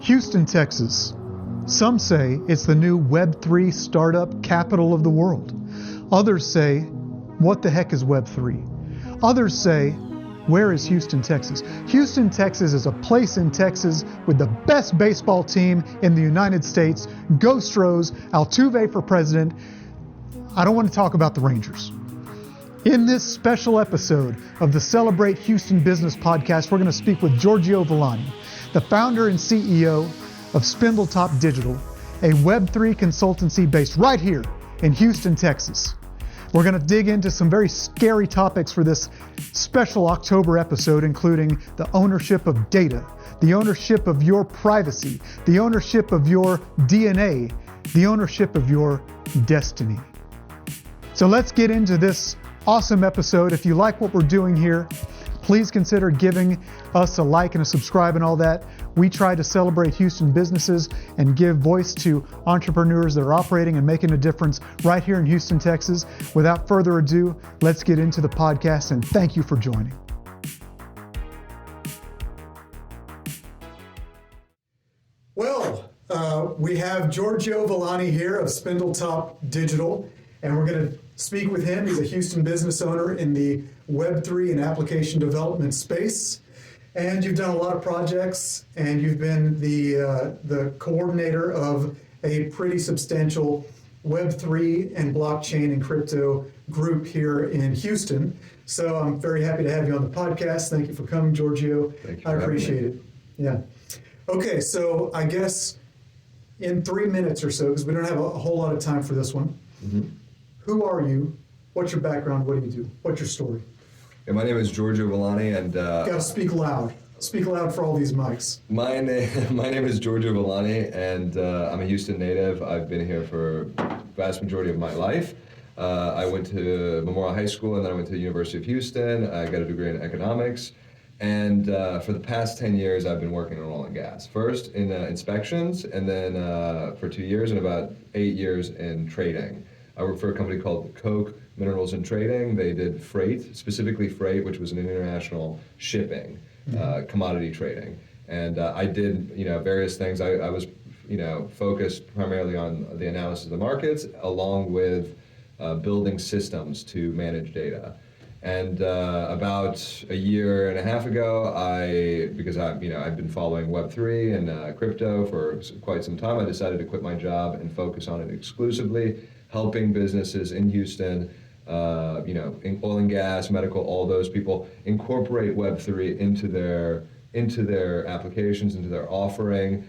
Houston, Texas. Some say it's the new Web3 startup capital of the world. Others say, what the heck is Web3? Others say, where is Houston, Texas? Houston, Texas is a place in Texas with the best baseball team in the United States. Go Stros, Altuve for president. I don't want to talk about the Rangers. In this special episode of the Celebrate Houston Business Podcast, we're going to speak with Giorgio Villani, the founder and CEO of Spindletop Digital, a Web3 consultancy based right here in Houston, Texas. We're going to dig into some very scary topics for this special October episode, including the ownership of data, the ownership of your privacy, the ownership of your DNA, the ownership of your destiny. So let's get into this awesome episode. If you like what we're doing here, please consider giving us a like and a subscribe and all that. We try to celebrate Houston businesses and give voice to entrepreneurs that are operating and making a difference right here in Houston, Texas. Without further ado, let's get into the podcast, and thank you for joining. Well, we have Giorgio Villani here of Spindletop Digital, and we're going to speak with him. He's a Houston business owner in the Web3 and application development space. And you've done a lot of projects, and you've been the coordinator of a pretty substantial Web3 and blockchain and crypto group here in Houston. So I'm very happy to have you on the podcast. Thank you for coming, Giorgio. Thank you. I appreciate it. Yeah. Okay, so I guess in 3 minutes or so, because we don't have a whole lot of time for this one, Who are you? What's your background? What do you do? What's your story? Yeah, my name is Giorgio Villani, and you gotta speak loud. Speak loud for all these mics. my name is Giorgio Villani, and I'm a Houston native. I've been here for the vast majority of my life. I went to Memorial High School, and then I went to the University of Houston. I got a degree in economics, and for the past 10 years, I've been working in oil and gas. First in inspections, and then for 2 years, and about 8 years in trading. I worked for a company called Coke Minerals and Trading. They did freight, specifically freight, which was an international shipping, commodity trading. And I did, various things. I was, focused primarily on the analysis of the markets, along with building systems to manage data. And about a year and a half ago, because I've been following Web3 and crypto for quite some time, I decided to quit my job and focus on it exclusively, helping businesses in Houston, in oil and gas, medical, all those people incorporate Web3 into their applications, into their offering,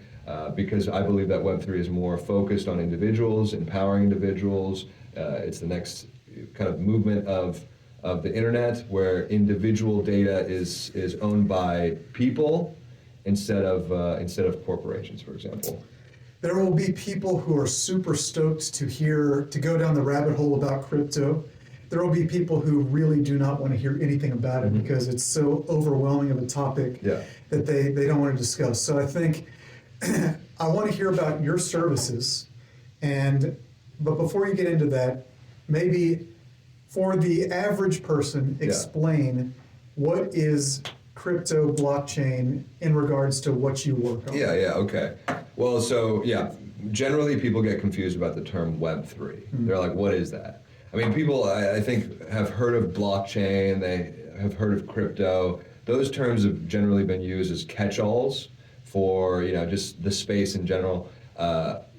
because I believe that Web3 is more focused on individuals, empowering individuals. It's the next kind of movement of the internet, where individual data is owned by people instead of corporations, for example. There will be people who are super stoked to go down the rabbit hole about crypto. There will be people who really do not want to hear anything about it because it's so overwhelming of a topic that they don't want to discuss. So I think I want to hear about your services, but before you get into that, maybe for the average person, explain what is crypto blockchain in regards to what you work on. Okay. Well, generally people get confused about the term Web3. They're like, what is that? I mean, people, I think, have heard of blockchain, they have heard of crypto. Those terms have generally been used as catch-alls for, just the space in general,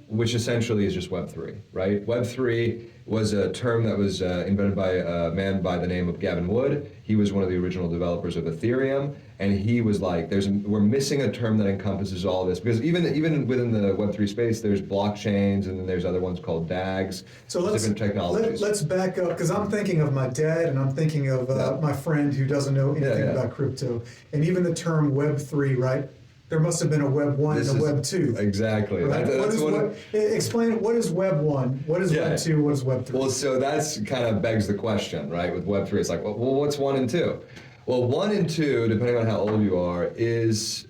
which essentially is just Web3, right? Web3 was a term that was invented by a man by the name of Gavin Wood. He was one of the original developers of Ethereum, and he was like, we're missing a term that encompasses all this, because even within the Web3 space, there's blockchains, and then there's other ones called DAGs, different technologies. Let's back up, because I'm thinking of my dad, and I'm thinking of my friend who doesn't know anything about crypto, and even the term Web3, right? There must have been a Web 1 and a Web 2. Exactly. Right? Explain, what is Web 1? What is Web 2? What is Web 3? Well, so that's kind of begs the question, right? With Web 3, it's like, well, what's 1 and 2? Well, 1 and 2, depending on how old you are, is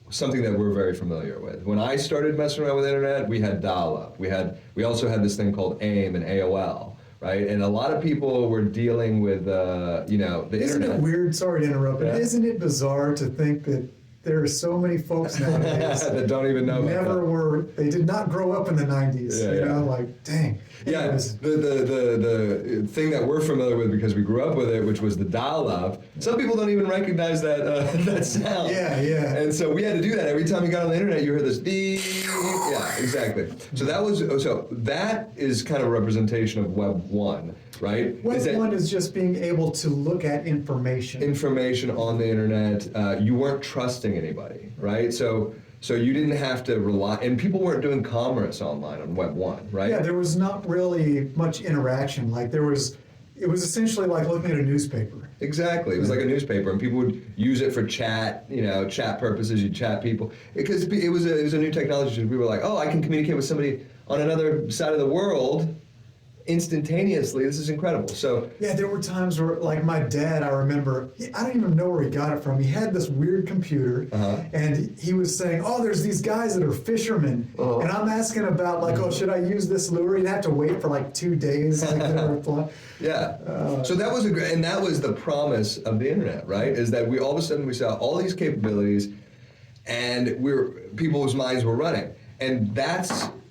something that we're very familiar with. When I started messing around with the internet, we had dial-up. We also had this thing called AIM and AOL. Right, and a lot of people were dealing with, the internet. Isn't it weird? Sorry to interrupt, but isn't it bizarre to think that there are so many folks nowadays that don't even know they did not grow up in the 90s. Like, dang. Yeah, Anyways. the thing that we're familiar with because we grew up with it, which was the dial-up. Some people don't even recognize that that sound. Yeah. And so we had to do that every time you got on the internet. You heard this beep. Yeah, exactly. So that is kind of a representation of Web 1, right? Web 1 is just being able to look at information. Information on the internet. You weren't trusting anybody, right? So you didn't have to rely, and people weren't doing commerce online on Web 1, right? Yeah, there was not really much interaction. Like it was essentially like looking at a newspaper. Exactly, it was like a newspaper, and people would use it for chat, chat purposes. You chat people because it was a new technology. People were like, oh, I can communicate with somebody on another side of the world instantaneously. This is incredible. So yeah, there were times where, like my dad, I remember, I don't even know where he got it from. He had this weird computer, and he was saying, "Oh, there's these guys that are fishermen," and I'm asking about like, "Oh, should I use this lure?" You'd have to wait for like 2 days. Yeah. So that was and that was the promise of the internet, right? Is that we all of a sudden we saw all these capabilities, and people's minds were running, and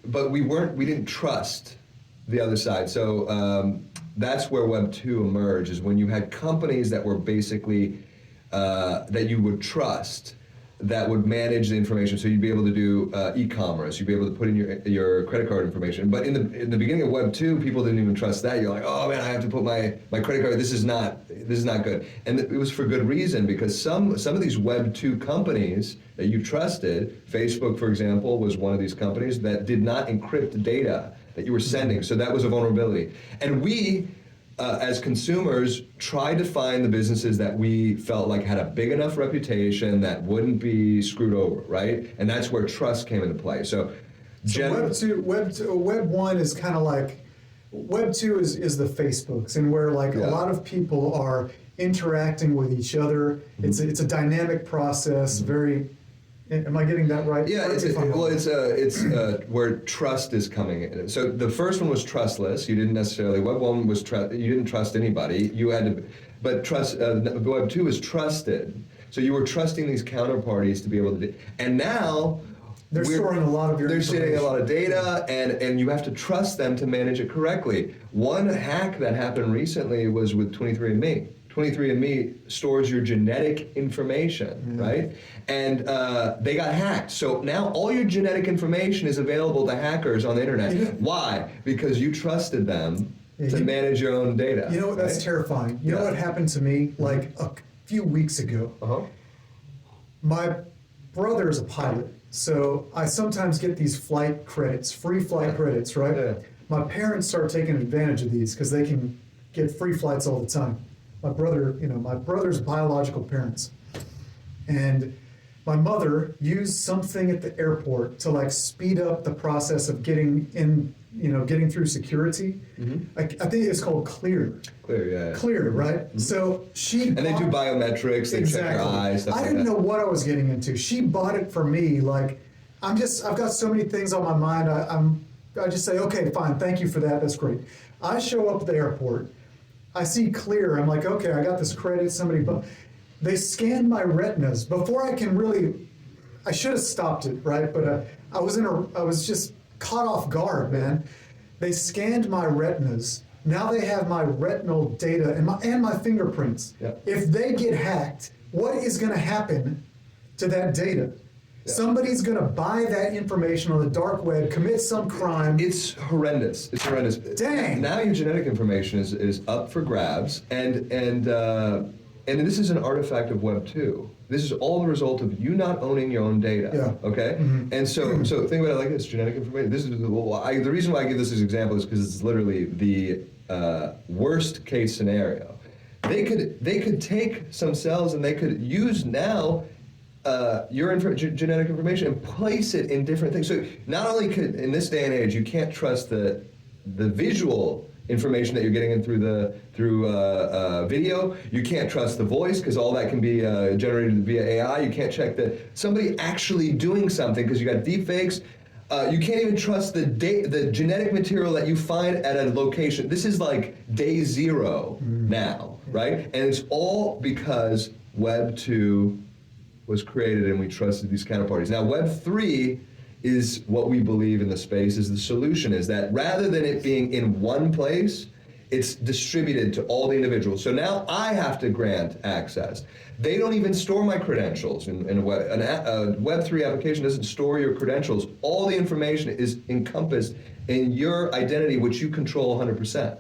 but we didn't trust the other side. So that's where Web 2 emerged, is when you had companies that were basically that you would trust, that would manage the information. So you'd be able to do e-commerce. You'd be able to put in your credit card information. But in the beginning of Web 2, people didn't even trust that. You're like, oh man, I have to put my credit card. This is not good. And it was for good reason, because some of these Web 2 companies that you trusted, Facebook, for example, was one of these companies that did not encrypt data that you were sending. So that was a vulnerability. And we, as consumers, tried to find the businesses that we felt like had a big enough reputation that wouldn't be screwed over, right? And that's where trust came into play. So Web 1 is kind of like, Web 2 is the Facebooks, and where like a lot of people are interacting with each other. It's a dynamic process, very. Am I getting that right? Yeah, it's where trust is coming in. So the first one was trustless. You didn't necessarily. Web 1 was you didn't trust anybody. You had to, but trust. Web 2 is trusted. So you were trusting these counterparties to be able to do. And now they're storing a lot of your. They're storing a lot of data, and you have to trust them to manage it correctly. One hack that happened recently was with 23andMe. 23andMe stores your genetic information, right? And they got hacked. So now all your genetic information is available to hackers on the internet. Why? Because you trusted them to manage your own data. You know what? That's terrifying. You know what happened to me like a few weeks ago? My brother is a pilot, so I sometimes get these flight credits, free flight credits, right? Yeah. My parents start taking advantage of these because they can get free flights all the time. My brother's biological parents. And my mother used something at the airport to like speed up the process of getting through security. I think it's called Clear. Clear, right? So she they do biometrics, they check your eyes, stuff I didn't know what I was getting into. She bought it for me. Like, I've got so many things on my mind. I just say, okay, fine, thank you for that. That's great. I show up at the airport. I see Clear. I'm like, okay, I got this credit. They scanned my retinas before I can really. I should have stopped it, right? But I was just caught off guard, man. They scanned my retinas. Now they have my retinal data and my fingerprints. Yep. If they get hacked, what is going to happen to that data? Yeah. Somebody's going to buy that information on the dark web, commit some crime. It's horrendous. Dang. Now your genetic information is up for grabs, and this is an artifact of Web 2. This is all the result of you not owning your own data. Yeah. Okay. And so think about it like this: genetic information. This is the reason why I give this as an example is because it's literally the worst case scenario. They could take some cells and they could use now your genetic information and place it in different things. So not only could, in this day and age, you can't trust the visual information that you're getting in through video. You can't trust the voice because all that can be generated via AI. You can't check that somebody actually doing something because you got deep fakes. You can't even trust the genetic material that you find at a location. This is like day zero now, right? And it's all because Web 2 was created, and we trusted these counterparties. Now, Web3 is what we believe in the space is the solution, is that rather than it being in one place, it's distributed to all the individuals. So now I have to grant access. They don't even store my credentials. A Web3 application doesn't store your credentials. All the information is encompassed in your identity, which you control 100%.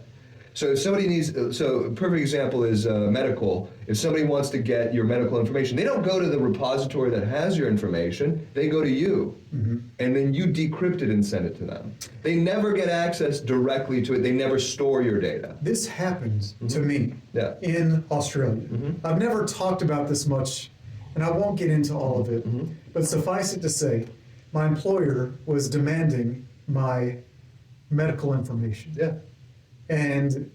So if somebody needs, so a perfect example is medical. If somebody wants to get your medical information, they don't go to the repository that has your information, they go to you. And then you decrypt it and send it to them. They never get access directly to it. They never store your data. This happened to me Yeah. in Australia. I've never talked about this much, and I won't get into all of it, but suffice it to say, my employer was demanding my medical information. Yeah. And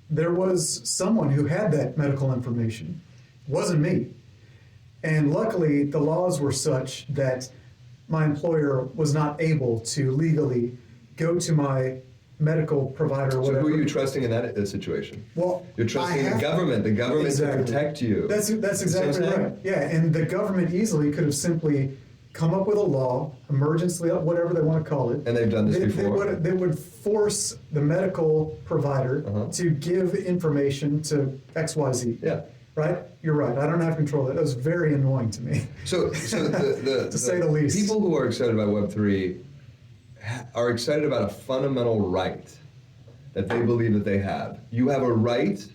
there was someone who had that medical information. It wasn't me. And luckily, the laws were such that my employer was not able to legally go to my medical provider or So whatever. who are you trusting in that situation? Well, You're trusting the government Exactly. to protect you. That's See what exactly I'm saying? right. Yeah, and the government easily could have simply come up with a law, emergency, whatever they want to call it. And they've done this before. They would force the medical provider to give information to XYZ. Yeah. Right? You're right. I don't have control of that. That was very annoying to me. So the To say the least. people who are excited about Web3 are excited about a fundamental right that they believe that they have. You have a right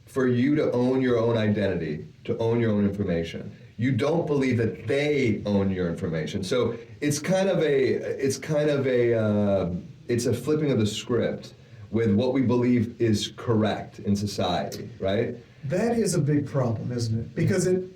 for you to own your own identity, to own your own information. You don't believe that they own your information. So it's a flipping of the script with what we believe is correct in society, right? That is a big problem, isn't it? Because dude,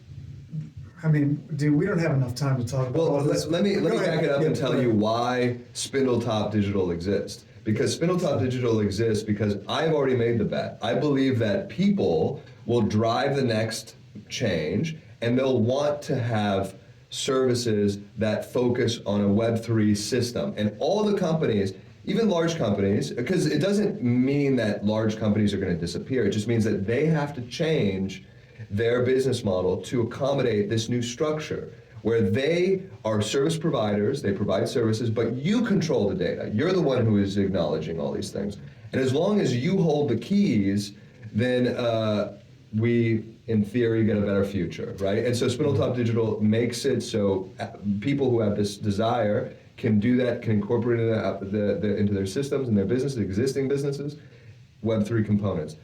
we don't have enough time to talk about all Well, this. let me Go ahead. back it up Yeah, and tell go you ahead. why Spindletop Digital exists. Because Spindletop Digital exists because I've already made the bet. I believe that people will drive the next change, and they'll want to have services that focus on a Web3 system. And all the companies, even large companies, because it doesn't mean that large companies are going to disappear. It just means that they have to change their business model to accommodate this new structure where they are service providers, they provide services, but you control the data. You're the one who is acknowledging all these things. And as long as you hold the keys, then we, in theory, get a better future, right? And so Spindletop Digital makes it so people who have this desire can do that, can incorporate it into their systems and their businesses, existing businesses, Web3 components.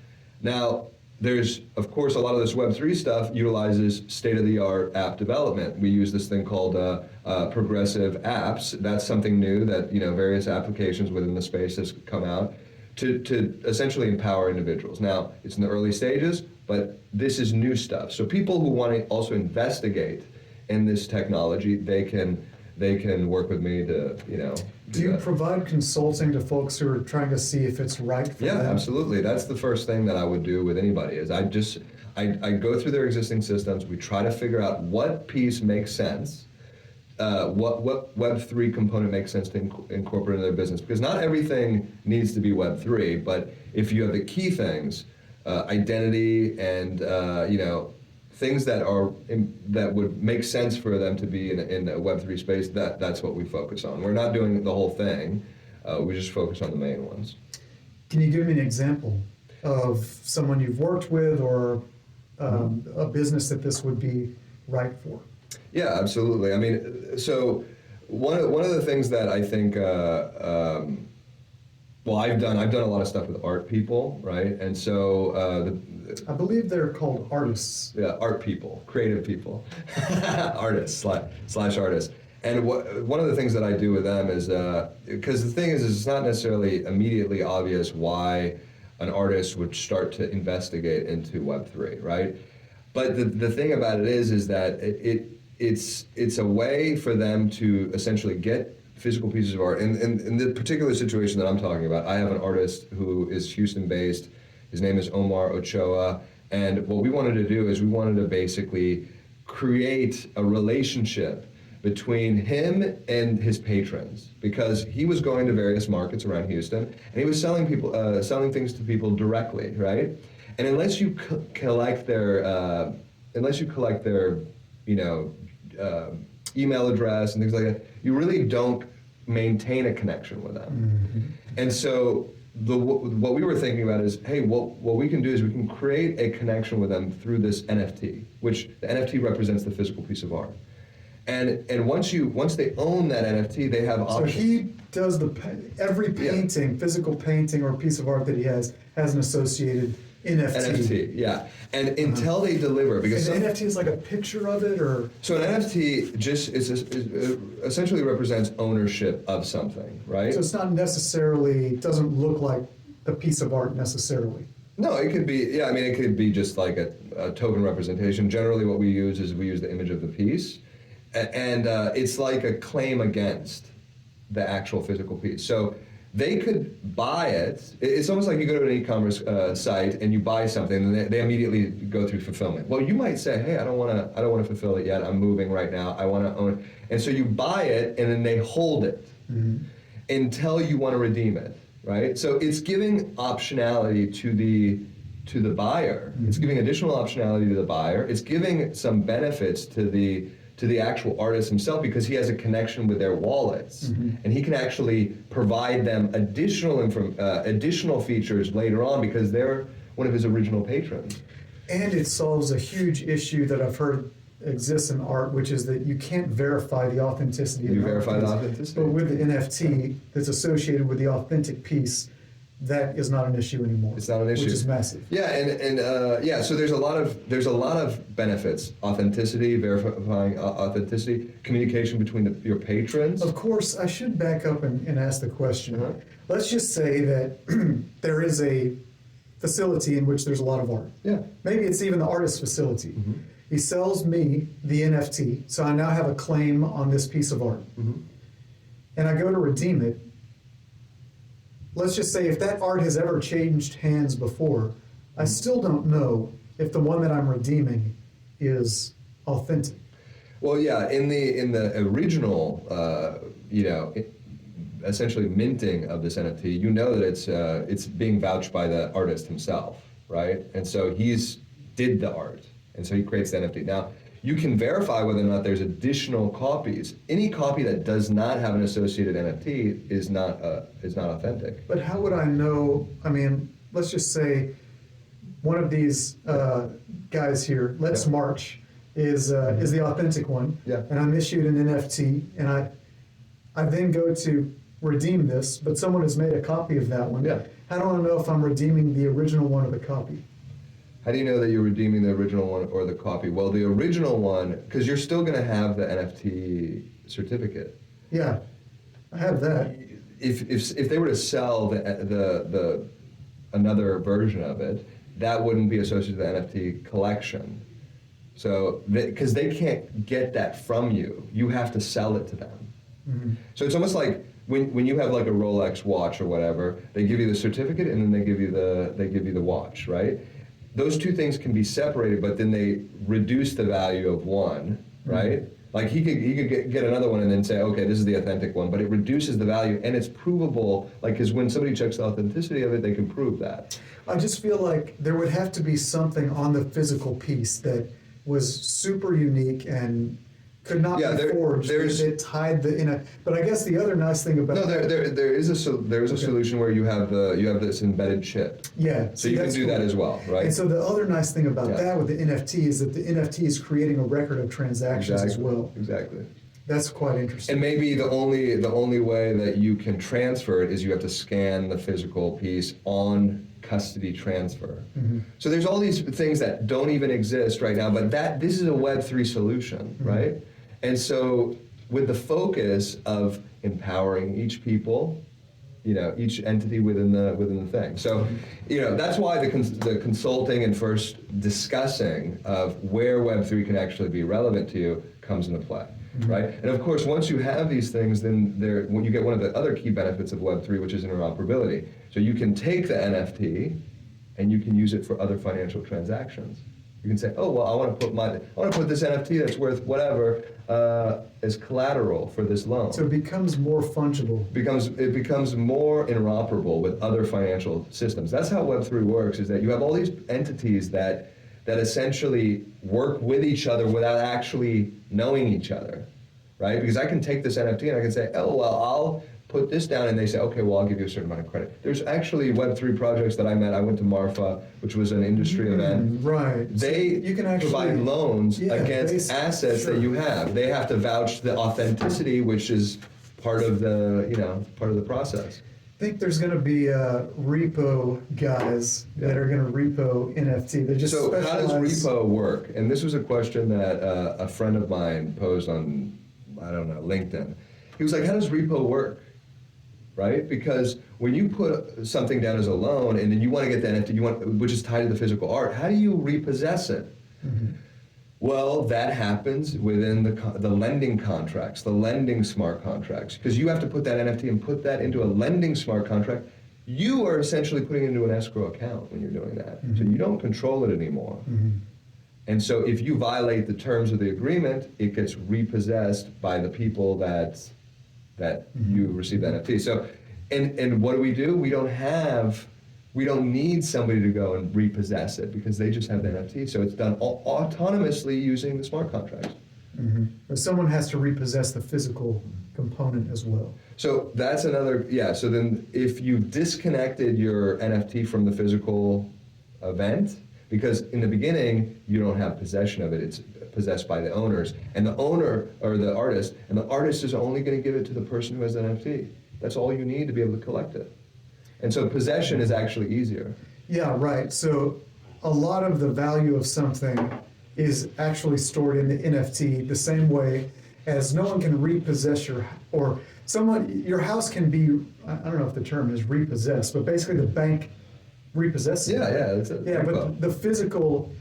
Now, there's, of course, a lot of this Web3 stuff utilizes state-of-the-art app development. We use this thing called progressive apps. That's something new that various applications within the space has come out to essentially empower individuals. Now, it's in the early stages, but this is new stuff. So people who want to also investigate in this technology, they can work with me to Do you that. provide consulting to folks who are trying to see if it's right for Yeah, them? absolutely. That's the first thing that I would do with anybody is I go through their existing systems. We try to figure out what piece makes sense, what Web3 component makes sense to incorporate in their business. Because not everything needs to be Web3, but if you have the key things, identity and things that would make sense for them to be in a Web3 space, that's what we focus on. We're not doing the whole thing. We just focus on the main ones. Can you give me an example of someone you've worked with or a business that this would be right for? Yeah, absolutely. I mean, so one of the things that I think, I've done a lot of stuff with art people, right? And so I believe they're called artists. Yeah, art people, creative people, artists slash artists. And one of the things that I do with them is, because the thing is it's not necessarily immediately obvious why an artist would start to investigate into Web3, right? But the thing about it is that it's a way for them to essentially get physical pieces of art. And in the particular situation that I'm talking about, I have an artist who is Houston-based. His name is Omar Ochoa, and what we wanted to do is we wanted to basically create a relationship between him and his patrons, because he was going to various markets around Houston and he was selling things to people directly, right? And unless you collect their email address and things like that, you really don't maintain a connection with them. And so what we were thinking about is, hey, what we can do is we can create a connection with them through this NFT, which the NFT represents the physical piece of art. And once they own that NFT, they have options. So he does every painting, physical painting or piece of art that he has an associated NFT. NFT, yeah. And until they deliver, because and the NFT is like a picture of it, or so an NFT just essentially represents ownership of something, right? so it's not necessarily, doesn't look like a piece of art necessarily. No, it could be. Yeah, I mean, it could be just like a token representation. Generally, what we use is we use the image of the piece, and it's like a claim against the actual physical piece. So they could buy it. It's almost like you go to an e-commerce site and you buy something, and they immediately go through fulfillment. Well, you might say, "Hey, I don't want to fulfill it yet. I'm moving right now. I want to own it." And so you buy it, and then they hold it until you want to redeem it, right? So it's giving optionality to the buyer. It's giving additional optionality to the buyer. It's giving some benefits to the actual artist himself, because he has a connection with their wallets, and he can actually provide them additional features later on because they're one of his original patrons. And it solves a huge issue that I've heard exists in art, which is that you can't verify the authenticity of You the art verify the piece. authenticity. But with the NFT that's associated with the authentic piece, that is not an issue anymore. It's not an issue, which is massive. Yeah, and so there's a lot of benefits: authenticity, verifying authenticity, communication between your patrons. Of course, I should back up and ask the question. Let's just say that there is a facility in which there's a lot of art. Yeah. Maybe it's even the artist's facility. He sells me the NFT, so I now have a claim on this piece of art. And I go to redeem it. Let's just say if that art has ever changed hands before, I still don't know if the one that I'm redeeming is authentic. Well, yeah, in the original, essentially minting of this NFT, you know that it's being vouched by the artist himself, right? And so he's did the art, and so he creates the NFT. Now, you can verify whether or not there's additional copies. Any copy that does not have an associated NFT is not authentic. But how would I know? I mean, let's just say one of these guys here, Let's March, is the authentic one, and I'm issued an NFT, and I then go to redeem this, but someone has made a copy of that one. How do I know if I'm redeeming the original one or the copy? How do you know that you're redeeming the original one or the copy? Well, the original one, because you're still going to have the NFT certificate. Yeah, I have that. If they were to sell the another version of it, that wouldn't be associated with the NFT collection. So, because they can't get that from you, you have to sell it to them. So it's almost like when you have like a Rolex watch or whatever, they give you the certificate and then they give you the watch, right? Those two things can be separated, but then they reduce the value of one, right? Like he could get another one and then say, okay, this is the authentic one, but it reduces the value and it's provable, like, because when somebody checks the authenticity of it, they can prove that. I just feel like there would have to be something on the physical piece that was super unique and could not be forged. It tied but I guess the other nice thing about there is a solution where you have this embedded chip. Yeah. So you can do that as well, right? And so the other nice thing about that with the NFT is that the NFT is creating a record of transactions as well. Exactly. That's quite interesting. And maybe the only way that you can transfer it is you have to scan the physical piece on custody transfer. So there's all these things that don't even exist right now, but this is a Web3 solution, right? And so with the focus of empowering each people, each entity within the thing. So, that's why the consulting and first discussing of where Web3 can actually be relevant to you comes into play, right? And of course, once you have these things, then when you get one of the other key benefits of Web3, which is interoperability. So you can take the NFT and you can use it for other financial transactions. You can say, oh, well, I want to put this NFT that's worth whatever as collateral for this loan. So it becomes more fungible. It becomes more interoperable with other financial systems. That's how Web3 works, is that you have all these entities that that essentially work with each other without actually knowing each other, right? Because I can take this NFT and I can say, oh, well, I'll put this down, and they say, okay, well, I'll give you a certain amount of credit. There's actually Web3 projects that I met. I went to Marfa, which was an industry event. Right. They so you can actually provide loans yeah, against assets sure. that you have. They have to vouch the authenticity, which is part of the, part of the process. I think there's going to be repo guys that are going to repo NFT. They just So how does specialize- repo work? And this was a question that a friend of mine posed on, I don't know, LinkedIn. He was like, how does repo work? Right? Because when you put something down as a loan and then you want to get the NFT, which is tied to the physical art, how do you repossess it? Mm-hmm. Well, that happens within the lending contracts, the lending smart contracts, because you have to put that NFT and put that into a lending smart contract. You are essentially putting it into an escrow account when you're doing that. Mm-hmm. So you don't control it anymore. Mm-hmm. And so if you violate the terms of the agreement, it gets repossessed by the people that Mm-hmm. you receive the NFT. So, and what do? We don't need somebody to go and repossess it because they just have the NFT. So it's done autonomously using the smart contracts. Mm-hmm. But someone has to repossess the physical component as well. So that's another, so then if you've disconnected your NFT from the physical event, because in the beginning, you don't have possession of it, it's possessed by the owners, and the owner, or the artist, and the artist is only gonna give it to the person who has the NFT. That's all you need to be able to collect it. And so possession is actually easier. Yeah, right. So a lot of the value of something is actually stored in the NFT the same way as no one can repossess your house can be, I don't know if the term is repossessed, but basically the bank repossesses it. That's it. Yeah, but the physical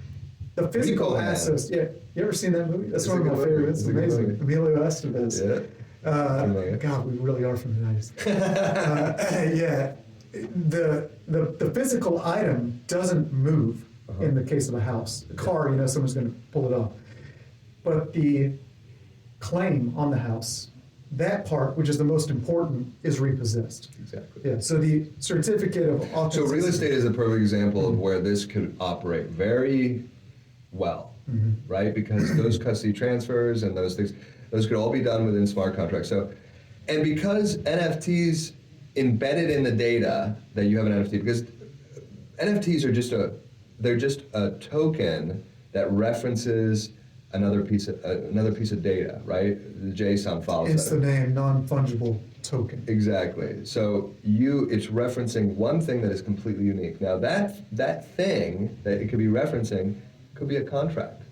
Rico Man. assets. Yeah, you ever seen that movie? That's It's one a of my good movie. favorites. It's It's a good amazing. movie. Emilio Estevez. Yeah. God, we really are from the 90s. Yeah, the physical item doesn't move in the case of a house. A car, someone's going to pull it off. But the claim on the house, that part, which is the most important, is repossessed. Exactly. Yeah. So the certificate of So authenticity. real estate is a perfect example of where this could operate very well, right? Because those custody transfers and those things, those could all be done within smart contracts. So, and because NFTs embedded in the data that you have an NFT, because NFTs are they're just a token that references another piece of data, right? The JSON file It's set. the name, non-fungible token. Exactly. So it's referencing one thing that is completely unique. Now that thing that it could be referencing could be a contract,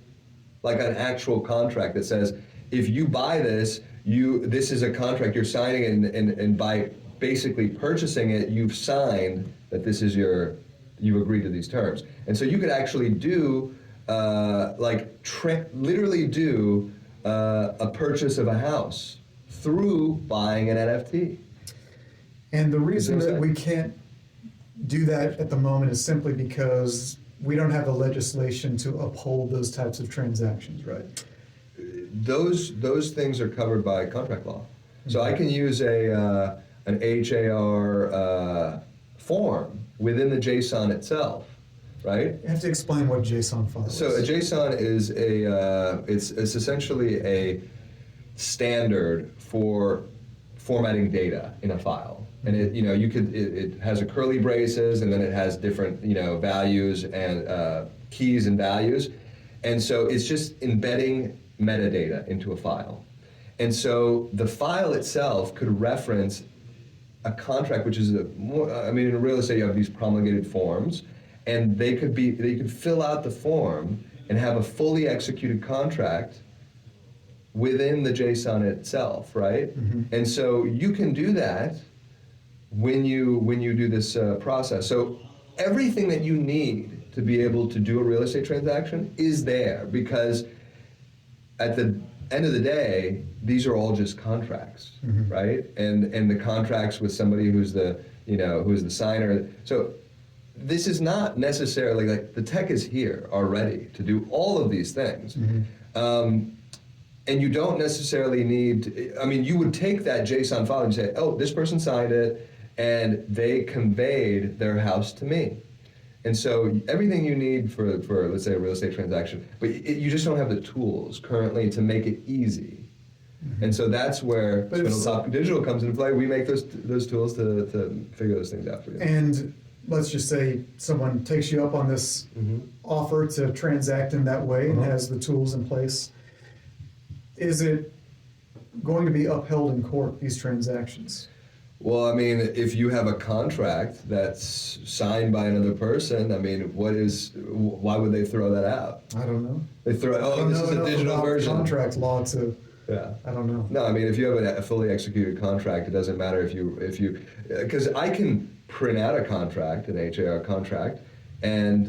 like an actual contract that says, if you buy this, this is a contract you're signing, and by basically purchasing it, you've signed that this is you've agreed to these terms. And so you could actually do literally do a purchase of a house through buying an NFT. And the reason Is that that we can't do that at the moment is simply because we don't have the legislation to uphold those types of transactions. Right. Those things are covered by contract law. So I can use an HAR form within the JSON itself, right? You have to explain what JSON file is. So a JSON is it's essentially a standard for formatting data in a file. And it has a curly braces, and then it has different values and keys and values, and so it's just embedding metadata into a file. And so the file itself could reference a contract, which is in real estate you have these promulgated forms, and they could fill out the form and have a fully executed contract within the JSON itself, right? Mm-hmm. And so you can do that when you do this process. So everything that you need to be able to do a real estate transaction is there, because at the end of the day, these are all just contracts, right? And the contracts with somebody who's the signer. So this is not necessarily like the tech is here already to do all of these things. And you don't necessarily need you would take that JSON file and say, oh, this person signed it and they conveyed their house to me. And so everything you need for let's say a real estate transaction, but you just don't have the tools currently to make it easy. And so that's where Spindletop Digital comes into play. We make those tools to figure those things out for you. And let's just say someone takes you up on this offer to transact in that way and has the tools in place. Is it going to be upheld in court, these transactions? Well, I mean, if you have a contract that's signed by another person, I mean, why would they throw that out? I don't know. They throw, this is a digital version. Contract law to, yeah. I don't know. No, I mean, if you have a fully executed contract, it doesn't matter if you, because I can print out a contract, an HAR contract, and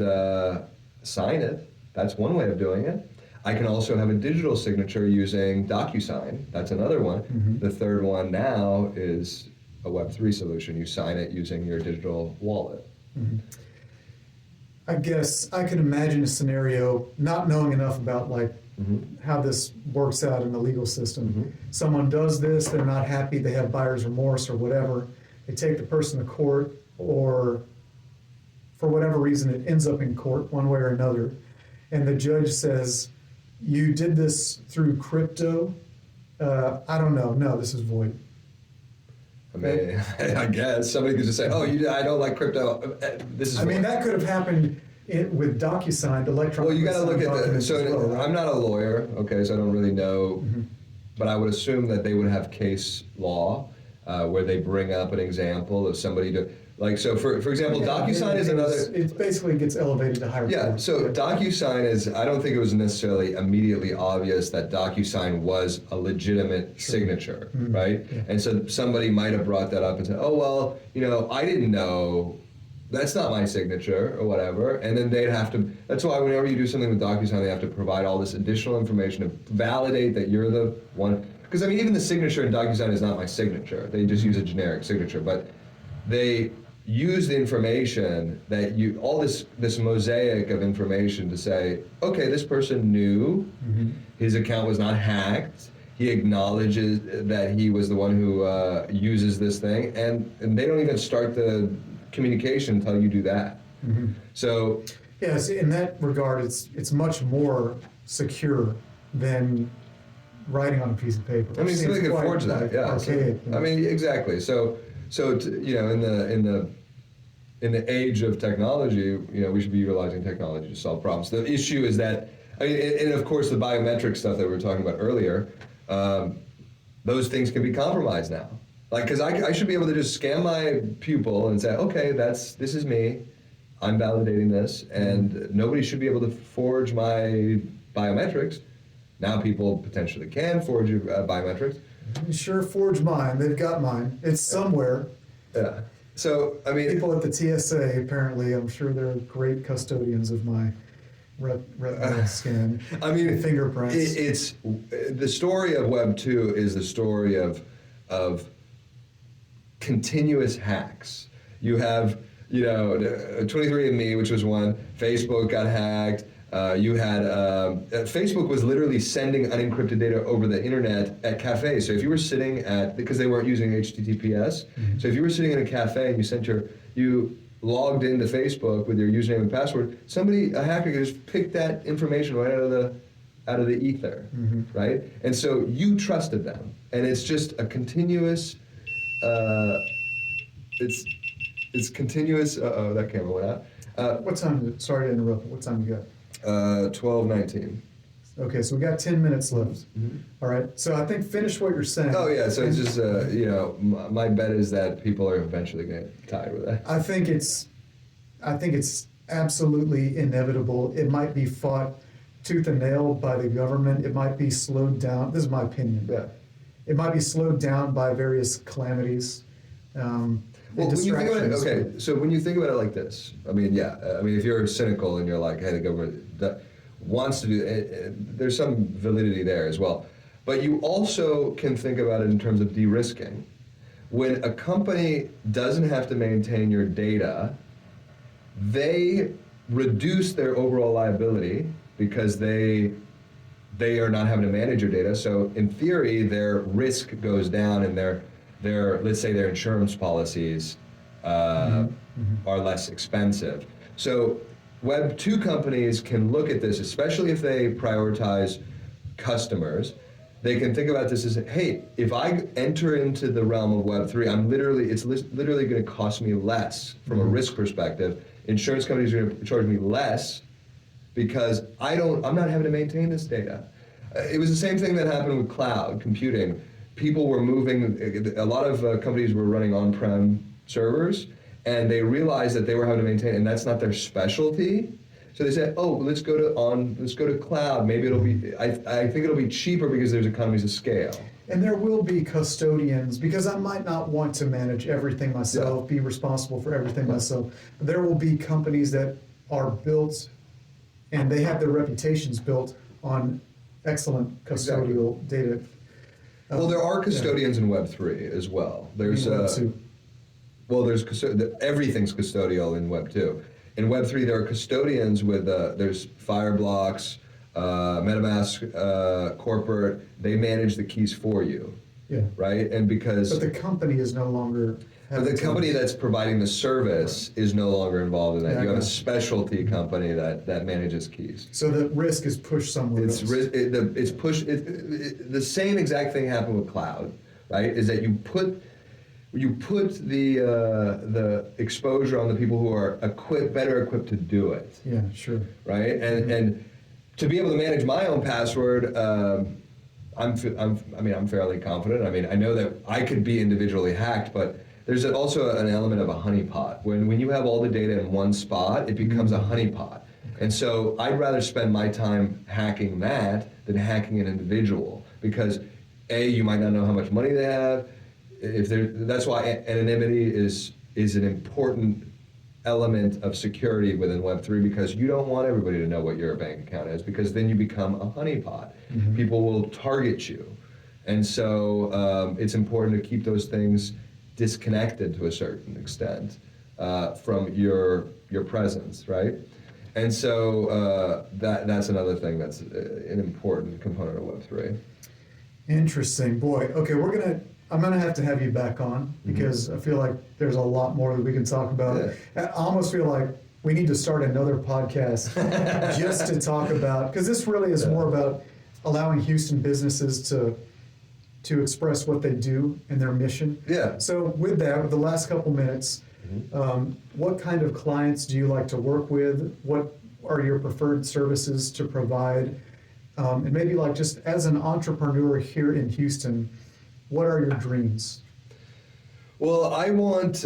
sign it. That's one way of doing it. I can also have a digital signature using DocuSign. That's another one. The third one now is a Web3 solution. You sign it using your digital wallet. I guess I could imagine a scenario, not knowing enough about like how this works out in the legal system. Someone does this, they're not happy, they have buyer's remorse or whatever. They take the person to court, or for whatever reason it ends up in court one way or another, and the judge says, you did this through crypto. I don't know. No, this is void. I mean, I guess somebody could just say, "Oh, I don't like crypto." This is. I mean, that could have happened with DocuSign, electronic. Well, you got to look at so. Well, right? I'm not a lawyer, okay, so I don't really know, but I would assume that they would have case law where they bring up an example of somebody like. So, for example, DocuSign is another. It basically gets elevated to higher. Yeah. court. So DocuSign is. I don't think it was necessarily immediately obvious that DocuSign was a legitimate signature, right? Yeah. And so somebody might have brought that up and said, "Oh well, I didn't know. That's not my signature," or whatever. And then they'd have to. That's why whenever you do something with DocuSign, they have to provide all this additional information to validate that you're the one. Because I mean, even the signature in DocuSign is not my signature. They just use a generic signature, but they use the information that all this mosaic of information to say, okay, this person knew his account was not hacked. He acknowledges that he was the one who uses this thing, and they don't even start the communication until you do that. So, yes, in that regard, it's much more secure than writing on a piece of paper. I mean, somebody could forge that. Yeah. Archaic, I mean, exactly. So in the age of technology, we should be utilizing technology to solve problems. The issue is that, I mean, and of course the biometric stuff that we were talking about earlier, those things can be compromised now. Like, because I should be able to just scan my pupil and say, okay, this is me, I'm validating this, and nobody should be able to forge my biometrics. Now people potentially can forge your biometrics. Sure, forge mine. They've got mine. It's somewhere. Yeah. So, I mean, people at the TSA, apparently, I'm sure they're great custodians of my retinal scan. I mean, fingerprints. It's the story of Web 2 is the story of continuous hacks. You have, 23andMe, which was one. Facebook got hacked. You had Facebook was literally sending unencrypted data over the internet at cafes. So if you were sitting because they weren't using HTTPS, so if you were sitting in a cafe and you logged into Facebook with your username and password, a hacker could just pick that information right out of the ether, right? And so you trusted them, and it's just a continuous. It's continuous. That camera went out. What time? Sorry to interrupt. What time you got? 12:19. Okay, so we got 10 minutes left. All right, so I think finish what you're saying. Oh yeah, so it's just my bet is that people are eventually going to get tired with that. I think it's absolutely inevitable. It might be fought tooth and nail by the government. It might be slowed down. This is my opinion. Yeah. It might be slowed down by various calamities. Well, when you think about it, okay, so when you think about it like this, I mean, if you're cynical and you're like, hey, the government wants to do it, there's some validity there as well. But you also can think about it in terms of de-risking. When a company doesn't have to maintain your data, they reduce their overall liability because they are not having to manage your data. So in theory, their risk goes down and their let's say their insurance policies are less expensive. So Web 2 companies can look at this, especially if they prioritize customers. They can think about this as, hey, if I enter into the realm of Web 3, it's literally going to cost me less from a risk perspective. Insurance companies are going to charge me less because I'm not having to maintain this data. It was the same thing that happened with cloud computing. People were moving, a lot of companies were running on-prem servers, and they realized that they were having to maintain, and that's not their specialty. So they said, oh, let's go to cloud. Maybe it'll be, I think it'll be cheaper because there's economies of scale. And there will be custodians, because I might not want to manage everything myself, be responsible for everything myself. There will be companies that are built, and they have their reputations built on excellent custodial data. Well, there are custodians in Web3 as well. There's everything's custodial in Web 2. In Web 3, there are custodians with there's Fireblocks, MetaMask, corporate. They manage the keys for you. Yeah. Right, and because but the company is no longer. But the company that's providing the service is no longer involved in that. You have a specialty company that manages keys. So the risk is pushed somewhere else. It's pushed. The same exact thing happened with cloud, right? Is that you put the exposure on the people who are better equipped to do it. Yeah, sure. Right, and to be able to manage my own password. I'm fairly confident. I mean, I know that I could be individually hacked, but there's also an element of a honeypot. When you have all the data in one spot, it becomes a honeypot. And so I'd rather spend my time hacking that than hacking an individual, because A, you might not know how much money they have. That's why anonymity is an important element of security within Web3, because you don't want everybody to know what your bank account is, because then you become a honeypot. Mm-hmm. People will target you. And so it's important to keep those things disconnected to a certain extent from your presence, right? And so that's another thing that's an important component of Web3. Interesting. Boy, okay, I'm gonna have to have you back on, because I feel like there's a lot more that we can talk about. Yeah. I almost feel like we need to start another podcast just to talk about, because this really is more about allowing Houston businesses to express what they do and their mission. Yeah. So with that, with the last couple minutes, what kind of clients do you like to work with? What are your preferred services to provide? And maybe like just as an entrepreneur here in Houston, what are your dreams? Well, I want,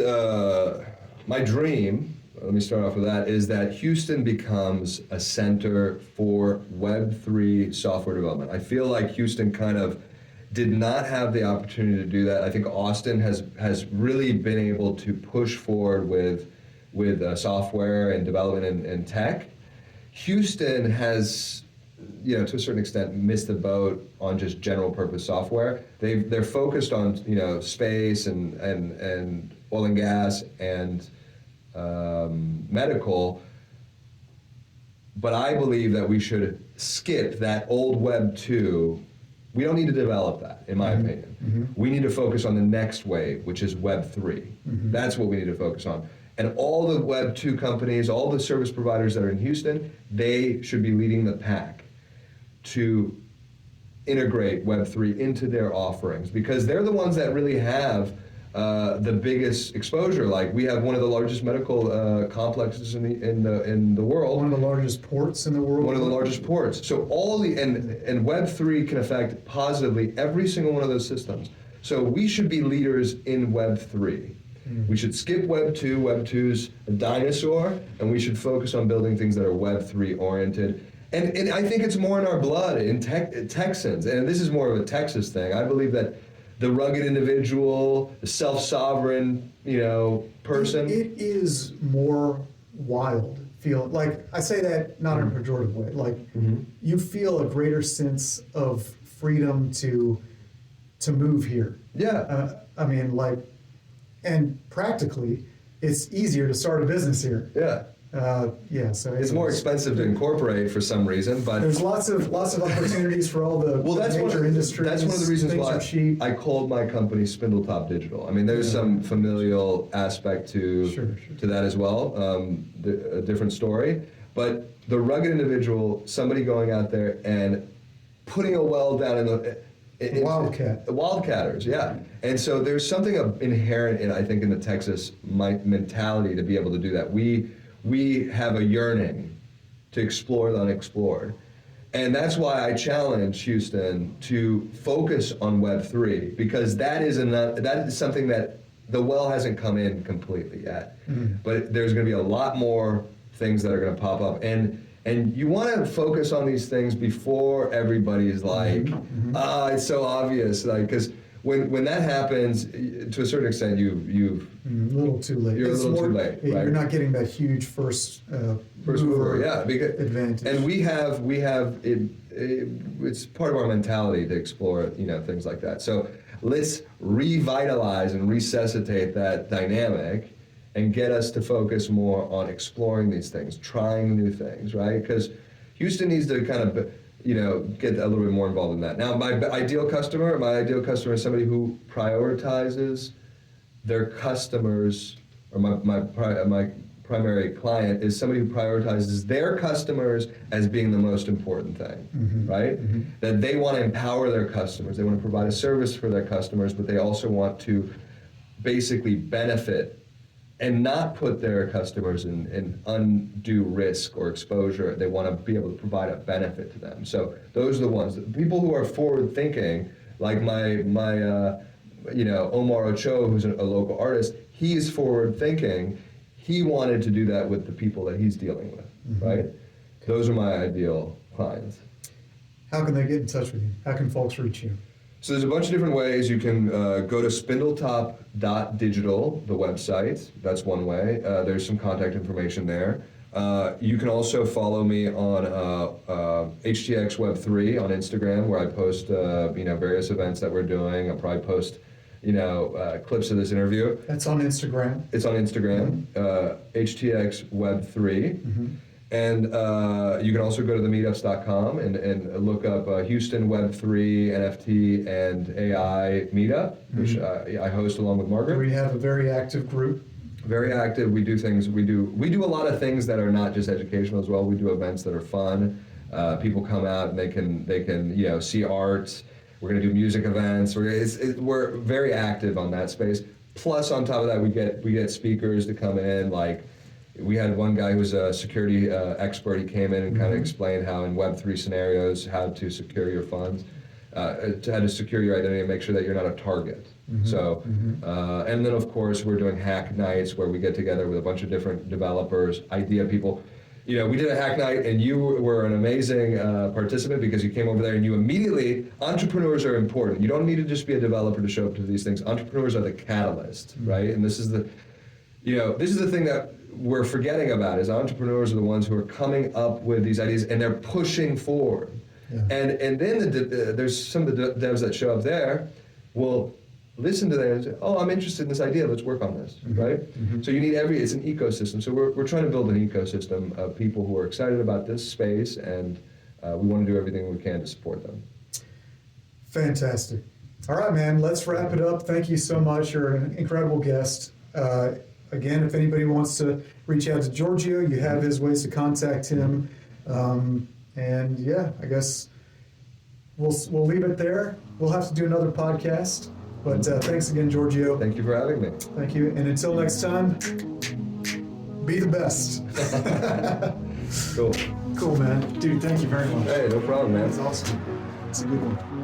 my dream, let me start off with that, is that Houston becomes a center for Web3 software development. I feel like Houston kind of did not have the opportunity to do that. I think Austin has really been able to push forward with software and development and tech. Houston has, to a certain extent, missed the boat on just general purpose software. They're focused on space and oil and gas and medical. But I believe that we should skip that old Web 2. We don't need to develop that, in my opinion. Mm-hmm. We need to focus on the next wave, which is Web 3. Mm-hmm. That's what we need to focus on. And all the Web 2 companies, all the service providers that are in Houston, they should be leading the pack to integrate Web 3 into their offerings, because they're the ones that really have the biggest exposure. Like, we have one of the largest medical complexes in the world. One of the largest ports in the world. One of the largest ports. So and Web 3 can affect positively every single one of those systems. So we should be leaders in Web 3. We should skip Web 2. Web 2's a dinosaur, and we should focus on building things that are Web 3 oriented. And I think it's more in our blood, in Texans, and this is more of a Texas thing. I believe that the rugged individual, the self-sovereign, person. It is more wild. I say that not in a pejorative way. Like, you feel a greater sense of freedom to move here. Yeah. And practically, it's easier to start a business here. Yeah. Yeah, so It's more expensive to incorporate for some reason, but there's lots of opportunities for all the major industries. That's one of the reasons Things why are cheap. I called my company Spindletop Digital. I mean, there's some familial aspect to that as well. A different story, but the rugged individual, somebody going out there and putting a well down in the Wildcatters, yeah. And so there's something inherent in, I think, in the Texas mentality to be able to do that. We have a yearning to explore the unexplored. And that's why I challenge Houston to focus on Web3, because that is something that the well hasn't come in completely yet. But there's going to be a lot more things that are going to pop up. And you want to focus on these things before everybody's like, it's so obvious. Like, because when that happens, to a certain extent, you've a little too late. You're a little too late. Right? You're not getting that huge first mover, advantage. And we have it. It's part of our mentality to explore, things like that. So let's revitalize and resuscitate that dynamic, and get us to focus more on exploring these things, trying new things, right? Because Houston needs to kind of, get a little bit more involved in that. Now, my ideal customer is somebody who prioritizes their customers, or my primary client is somebody who prioritizes their customers as being the most important thing, right? That they want to empower their customers, they want to provide a service for their customers, but they also want to basically benefit and not put their customers in undue risk or exposure. They want to be able to provide a benefit to them. So those are the ones. People who are forward thinking, like my Omar Ochoa, who's a local artist, he is forward thinking. He wanted to do that with the people that he's dealing with, right? Those are my ideal clients. How can they get in touch with you? How can folks reach you? So there's a bunch of different ways. You can go to spindletop.digital, the website. That's one way. There's some contact information there. You can also follow me on HTX Web3 on Instagram, where I post various events that we're doing. I'll probably post clips of this interview. That's on Instagram. It's on Instagram, HTX Web3. And you can also go to themeetups.com and look up Houston Web3 NFT and AI Meetup, which I host along with Margaret. We have a very active group. Very active. We do things. We do a lot of things that are not just educational as well. We do events that are fun. People come out and they can see art. We're going to do music events. We're very active on that space. Plus, on top of that, we get speakers to come in. Like, we had one guy who was a security expert. He came in and kind of explained how in Web3 scenarios, how to secure your funds, how to secure your identity and make sure that you're not a target. So, and then of course we're doing hack nights where we get together with a bunch of different developers, idea people. We did a hack night and you were an amazing participant because you came over there and you immediately, entrepreneurs are important. You don't need to just be a developer to show up to these things. Entrepreneurs are the catalyst, right? And this is the thing that we're forgetting about, is entrepreneurs are the ones who are coming up with these ideas and they're pushing forward. And then there's some of the devs that show up there will listen to that and say, oh, I'm interested in this idea, let's work on this, right? So you need it's an ecosystem. So we're trying to build an ecosystem of people who are excited about this space, and we want to do everything we can to support them. Fantastic. All right, man, let's wrap it up. Thank you so much. You're an incredible guest. Again, if anybody wants to reach out to Giorgio, you have his ways to contact him. And yeah, I guess we'll leave it there. We'll have to do another podcast. But thanks again, Giorgio. Thank you for having me. Thank you. And until next time, be the best. Cool. Cool, man. Dude, thank you very much. Hey, no problem, man. That's awesome. It's a good one.